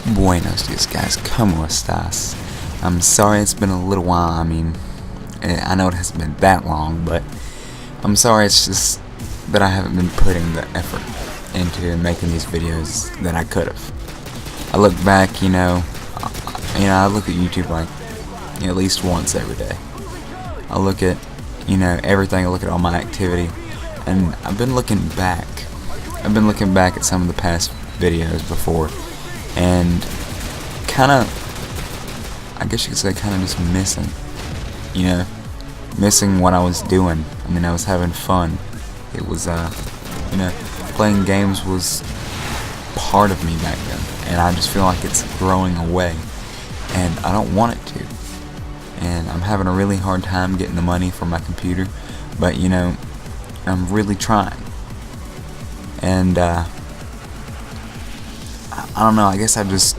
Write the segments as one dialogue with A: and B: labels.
A: Buenos dias, guys. ¿Cómo estás? I'm sorry it's been a little while. I mean, I know it hasn't been that long, but I'm sorry. It's just that I haven't been putting the effort into making these videos that I could have. I look back, I look at YouTube like at least once every day. I look at, everything. I look at all my activity, and I've been looking back. I've been looking back at some of the past videos before, and I guess you could say just missing what I was doing. I mean, I was having fun. It was, playing games was part of me back then, and I just feel like it's growing away, and I don't want it to. And I'm having a really hard time getting the money for my computer, but I'm really trying. And I don't know, I guess I just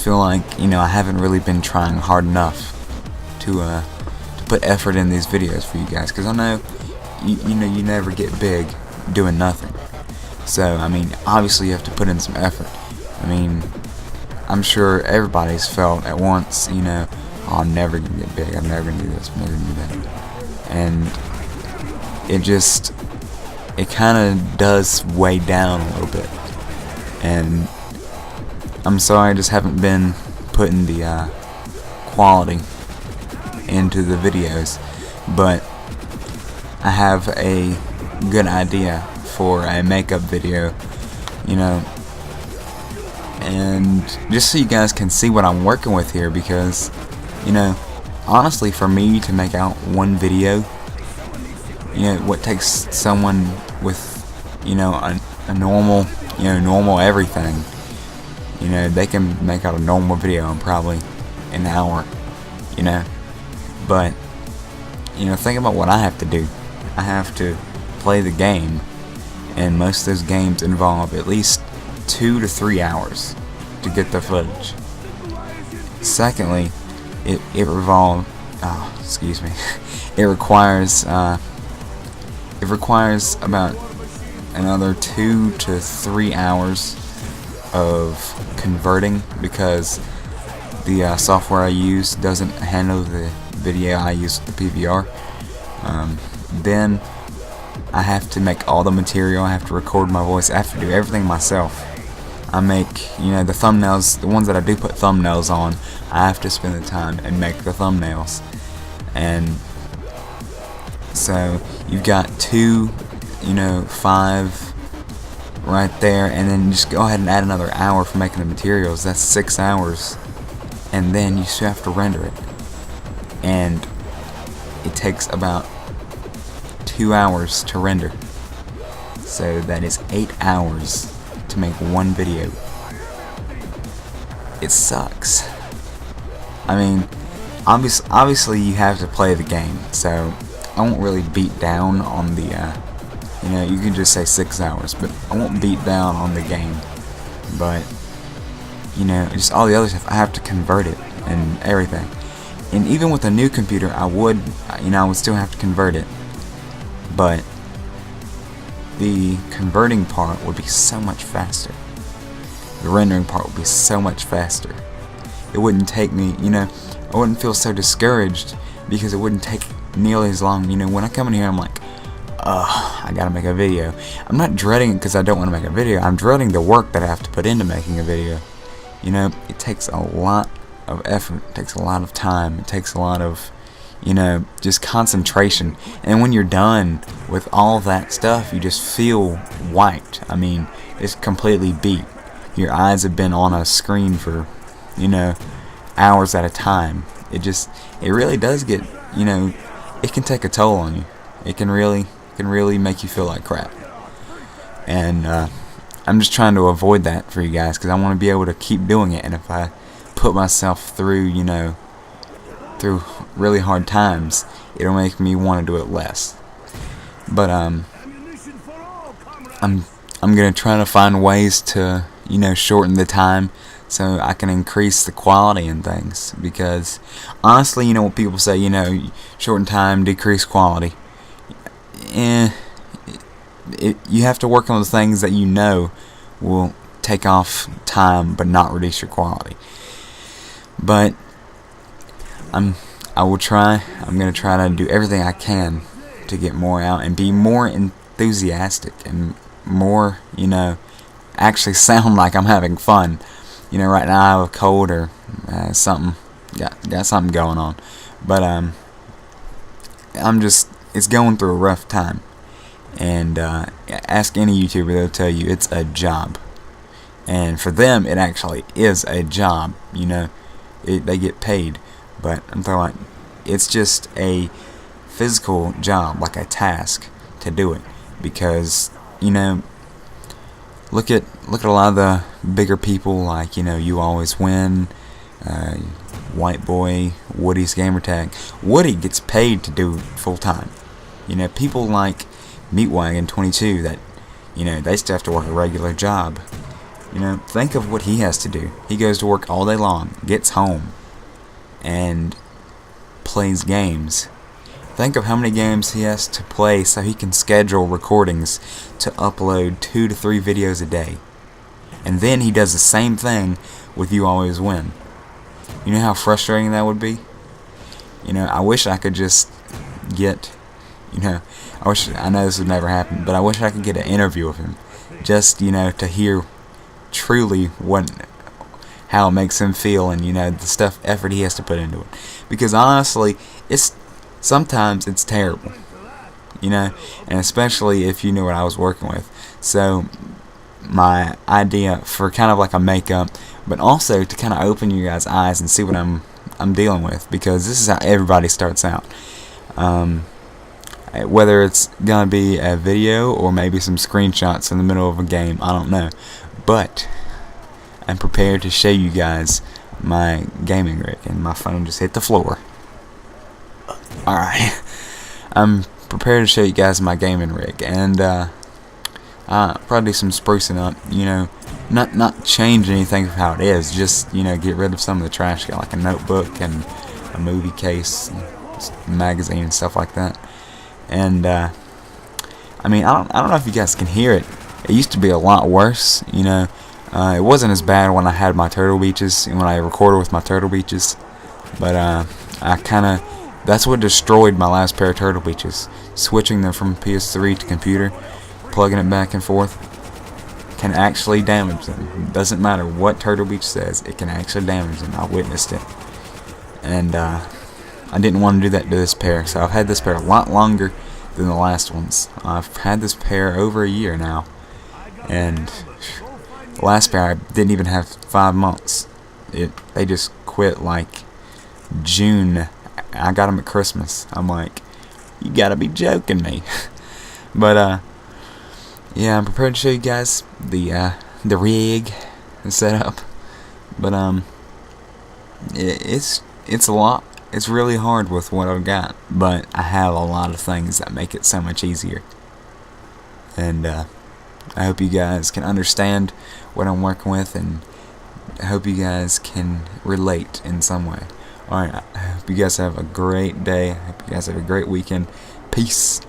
A: feel like I haven't really been trying hard enough to put effort in these videos for you guys, because I know you never get big doing nothing. So I mean, obviously you have to put in some effort. I mean, I'm sure everybody's felt at once, oh, I'm never gonna get big, I'm never gonna do this, I'm never gonna do that. And it kind of does weigh down a little bit. And I'm sorry I just haven't been putting the quality into the videos, but I have a good idea for a makeup video, and just so you guys can see what I'm working with here, because honestly, for me to make out one video, what takes someone with a normal normal everything, they can make out a normal video in probably an hour, but think about what I have to do. I have to play the game, and most of those games involve at least 2 to 3 hours to get the footage. Secondly, it requires about another 2 to 3 hours of converting, because the software I use doesn't handle the video I use with the PVR. Then I have to make all the material, I have to record my voice, I have to do everything myself. I make, the thumbnails, the ones that I do put thumbnails on, I have to spend the time and make the thumbnails. And so you've got 5 right there, and then just go ahead and add another hour for making the materials. That's 6 hours, and then you still have to render it, and it takes about 2 hours to render. So that is 8 hours to make one video. It sucks. I mean, obviously you have to play the game, so I won't really beat down on the you can just say 6 hours, but I won't beat down on the game. But just all the other stuff, I have to convert it and everything. And even with a new computer, I would still have to convert it, but the converting part would be so much faster. The rendering part would be so much faster. It wouldn't take me, I wouldn't feel so discouraged, because it wouldn't take nearly as long. When I come in here, I'm like, I gotta make a video. I'm not dreading it because I don't want to make a video. I'm dreading the work that I have to put into making a video. It takes a lot of effort. It takes a lot of time. It takes a lot of, just concentration. And when you're done with all that stuff, you just feel wiped. I mean, it's completely beat. Your eyes have been on a screen for, hours at a time. It really does get, it can take a toll on you. It can really make you feel like crap. And I'm just trying to avoid that for you guys, because I want to be able to keep doing it. And if I put myself through, through really hard times, it'll make me want to do it less. But I'm gonna try to find ways to shorten the time, so I can increase the quality and things. Because honestly, what people say, shorten time, decrease quality. You have to work on the things that will take off time but not reduce your quality. But I'm gonna try to do everything I can to get more out and be more enthusiastic and more, actually sound like I'm having fun. Right now I have a cold or something, got something going on, but it's going through a rough time. And ask any YouTuber, they'll tell you it's a job. And for them, it actually is a job. They get paid. But I'm talking about, it's just a physical job, like a task to do it. Because, look at a lot of the bigger people, like, You Always Win, White Boy, Woody's Gamertag. Woody gets paid to do full time. People like Meatwagon22 that, they still have to work a regular job. Think of what he has to do. He goes to work all day long, gets home, and plays games. Think of how many games he has to play so he can schedule recordings to upload 2 to 3 videos a day. And then he does the same thing with You Always Win. You know how frustrating that would be? I wish I could just get, I know this would never happen, but I wish I could get an interview with him. Just, to hear truly how it makes him feel, and the effort he has to put into it. Because honestly, sometimes it's terrible, and especially if you knew what I was working with. So my idea for kind of like a makeup, but also to kind of open you guys' eyes and see what I'm dealing with, because this is how everybody starts out. Whether it's gonna be a video or maybe some screenshots in the middle of a game, I don't know. But I'm prepared to show you guys my gaming rig, and my phone just hit the floor. Alright. I'm prepared to show you guys my gaming rig, and probably do some sprucing up, not change anything from how it is, just, get rid of some of the trash, got like a notebook and a movie case, and magazine and stuff like that. And I don't know if you guys can hear it. It used to be a lot worse, it wasn't as bad when I had my Turtle Beaches and when I recorded with my Turtle Beaches, but that's what destroyed my last pair of Turtle Beaches. Switching them from PS3 to computer, plugging it back and forth, can actually damage them. It doesn't matter what Turtle Beach says, it can actually damage them. I witnessed it. And I didn't want to do that to this pair, so I've had this pair a lot longer than the last ones. I've had this pair over a year now, and the last pair I didn't even have 5 months. They just quit like June. I got them at Christmas. I'm like, you gotta be joking me. But yeah, I'm prepared to show you guys the rig, the setup. But it's a lot. It's really hard with what I've got, but I have a lot of things that make it so much easier. And I hope you guys can understand what I'm working with, and I hope you guys can relate in some way. Alright, I hope you guys have a great day. I hope you guys have a great weekend. Peace.